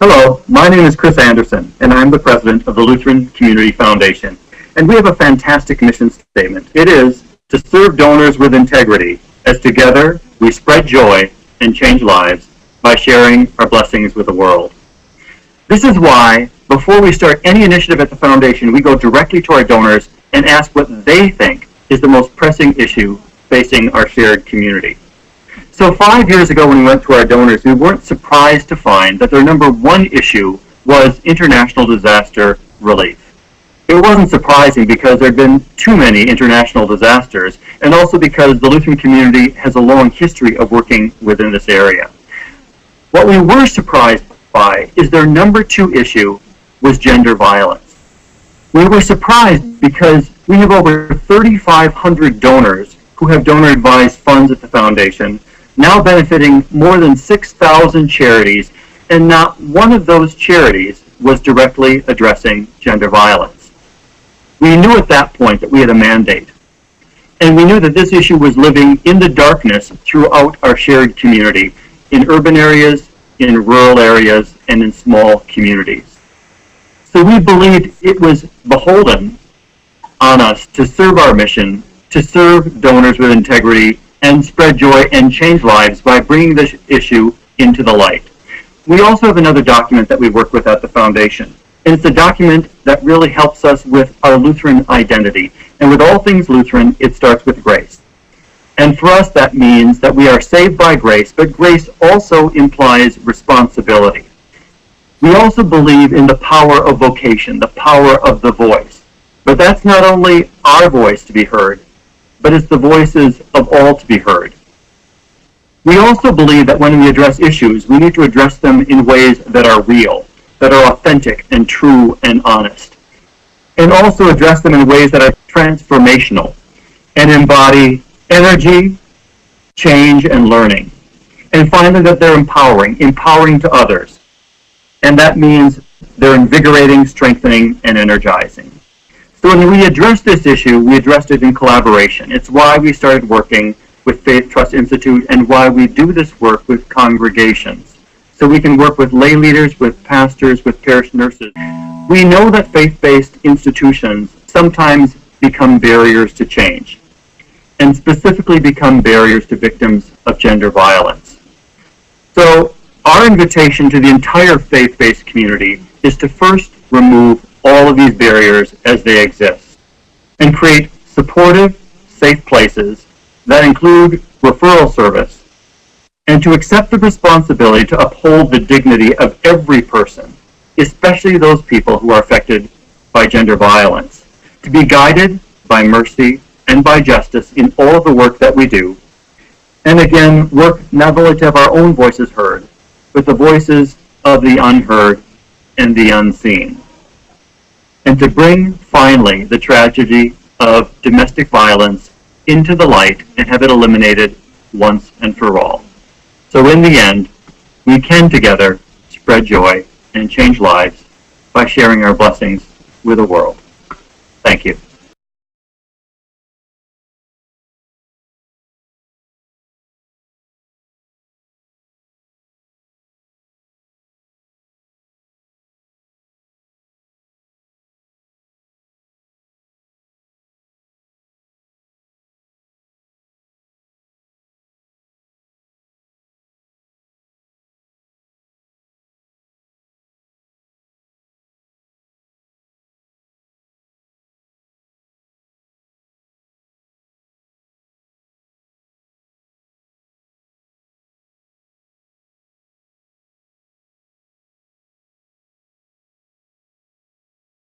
Hello, my name is Chris Anderson, and I'm the president of the Lutheran Community Foundation. And we have a fantastic mission statement. It is to serve donors with integrity, as together we spread joy and change lives by sharing our blessings with the world. This is why, before we start any initiative at the foundation, we go directly to our donors and ask what they think is the most pressing issue facing our shared community. So 5 years ago when we went to our donors, we weren't surprised to find that their number one issue was international disaster relief. It wasn't surprising because there had been too many international disasters, and also because the Lutheran community has a long history of working within this area. What we were surprised by is their number two issue was gender violence. We were surprised because we have over 3,500 donors who have donor-advised funds at the foundation, now benefiting more than 6,000 charities, and not one of those charities was directly addressing gender violence. We knew at that point that we had a mandate, and we knew that this issue was living in the darkness throughout our shared community, in urban areas, in rural areas, and in small communities. So we believed it was beholden on us to serve our mission, to serve donors with integrity, and spread joy and change lives by bringing this issue into the light. We also have another document that we work with at the foundation, and it's a document that really helps us with our Lutheran identity. And with all things Lutheran, it starts with grace. And for us, that means that we are saved by grace, but grace also implies responsibility. We also believe in the power of vocation, the power of the voice. But that's not only our voice to be heard, but it's the voices of all to be heard. We also believe that when we address issues, we need to address them in ways that are real, that are authentic and true and honest, and also address them in ways that are transformational and embody energy, change, and learning. And finally, that they're empowering to others. And that means they're invigorating, strengthening, and energizing. So when we addressed this issue, we addressed it in collaboration. It's why we started working with FaithTrust Institute and why we do this work with congregations. So we can work with lay leaders, with pastors, with parish nurses. We know that faith-based institutions sometimes become barriers to change, and specifically become barriers to victims of gender violence. So our invitation to the entire faith-based community is to first remove all of these barriers as they exist, and create supportive, safe places that include referral service, and to accept the responsibility to uphold the dignity of every person, especially those people who are affected by gender violence, to be guided by mercy and by justice in all of the work that we do, and again, work not only to have our own voices heard, but the voices of the unheard and the unseen. And to bring, finally, the tragedy of domestic violence into the light and have it eliminated once and for all. So in the end, we can together spread joy and change lives by sharing our blessings with the world. Thank you.